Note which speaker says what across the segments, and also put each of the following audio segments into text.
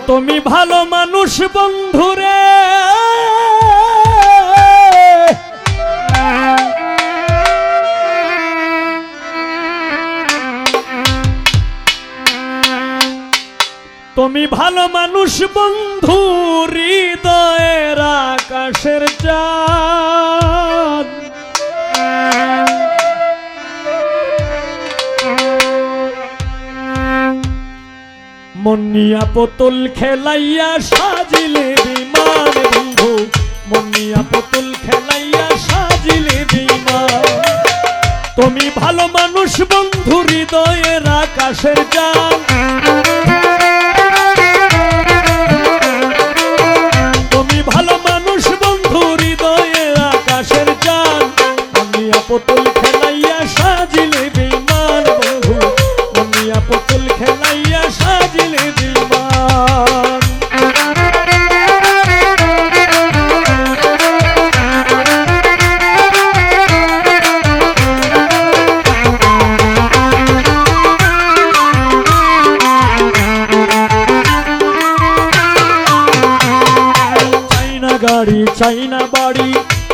Speaker 1: তুমি ভালো মানুষ বন্ধুরে, তুমি ভালো মানুষ বন্ধু, হৃদয়ের আকাশের চাঁদ। মনিয়া পুতুল খেলাইয়া সাজিলে বিমান বন্ধু, মনিয়া পুতুল খেলাইয়া সাজিলে বিমান। তুমি ভালো মানুষ বন্ধু, হৃদয়ের আকাশের চাঁদ। তুমি ভালো মানুষ বন্ধু, হৃদয়ের আকাশের চাঁদ। মনিয়া পুতুল খেলাইয়া সাজিলে বিমান বন্ধু, মনিয়া পুতুল খেলাইয়া সাজিলে বিমান। চাইনা গাড়ি চাইনা বাড়ি,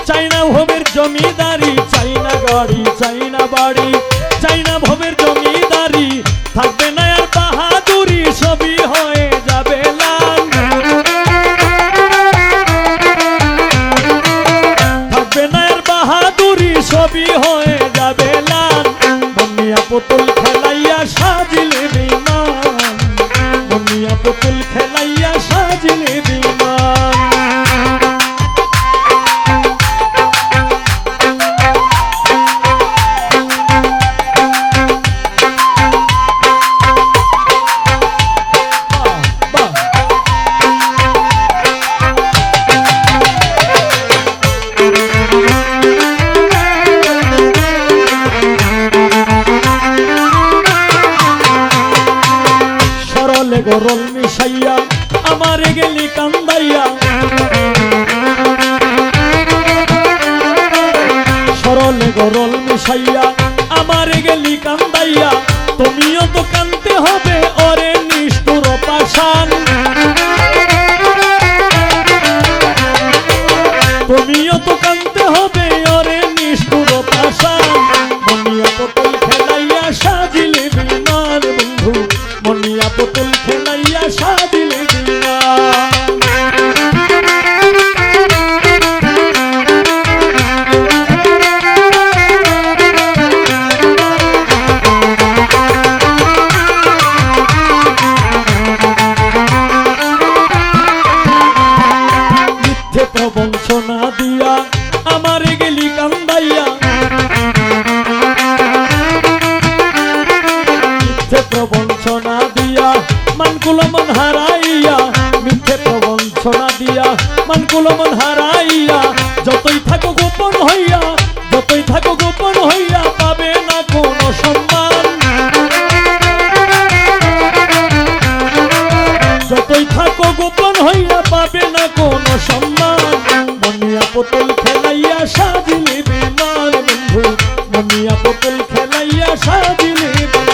Speaker 1: চাইনা ভবের জমিদারি, চাইনা গাড়ি চাইনা বাড়ি, চাইনা ভবের জমিদারি। থাকবে না আর বাহাদুরি, সবই হয়ে যাবে লাল। থাকবে না আর বাহাদুরি, সবই হয়ে যাবে লাল। মনিয়া পুতুল খেলাইয়া সাজিলে বিমান, মনিয়া পুতুল খেলাইয়া সাজিলে বিমান। গরল মিশাইয়া আমারে গেলি কান্দাইয়া, সরলে গরল মিশাইয়া আমারে গেলি কান্দাইয়া। তুমিও তো কানতে হবে ওরে নিষ্ঠুর পাষাণ, তুমিও তো কানতে হবে ওরে নিষ্ঠুর পাষাণ। মনিয়া পুতুল খেলাইয়া সাজিলে বিমান বন্ধু, মনিয়া পুতুল খেলাইয়া সাজিলে বিমান। মিথ্যে প্রবঞ্চনা দিয়া আমারে গেলি কান্দাইয়া, মিথ্যে প্রবঞ্চনা দিয়া মানকুলো মন হারাইয়া, মিথ্যে প্রবঞ্চনা দিয়া মানকুলো মন হারাইয়া। যতই থাকো গোপন হইয়া, যতই থাকো গোপন হইয়া, পাবে না কোনো সম্মান। যতই থাকো গোপন হইয়া, পাবে না কোনো সম্মান। মনিয়া পুতুল খেলাইয়া সাজিলে বিমান বন্ধু, মনিয়া পুতুল খেলাইয়া সাজিলে বিমান।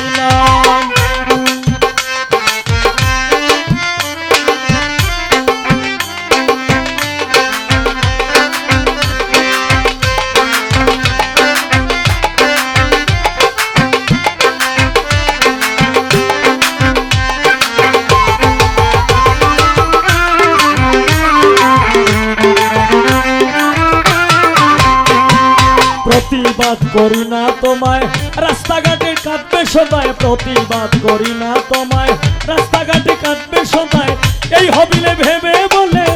Speaker 1: প্রতিবাদ করি না তোমায়, রাস্তাঘাটে কাঁদবে সবাই। প্রতিবাদ করি না তোমায়, রাস্তাঘাটে কাঁদবে সবাই। এই হবিলে ভেবে বলে,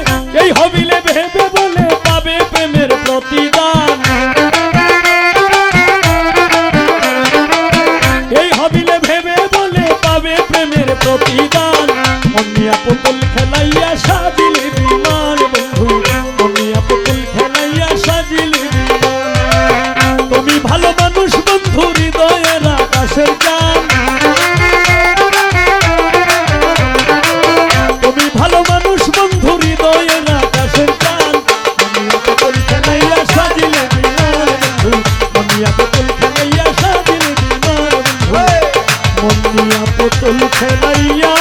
Speaker 1: এই হবিলে ভেবে বলে, পাবে প্রেমের প্রতিদান। এই হবিলে ভেবে বলে, পাবে প্রেমের প্রতিদান। মনিয়া পুতুল খেলাইয়া সাজিলে বিমান বন্ধু, মনিয়া পুতুল খেলাইয়া সাজিলে বিমান। তুমি ভালো মানুষ বন্ধু, হৃদয়ের আকাশের চাঁদ। তুমি ভালো মানুষ বন্ধু, হৃদয়ের আকাশের চাঁদ। মনিয়া পুতুল খেলাইয়া সাজিলে বিমান বন্ধু, মনিয়া পুতুল খেলাইয়া সাজিলে বিমান বন্ধু, মনিয়া পুতুল খেলাইয়া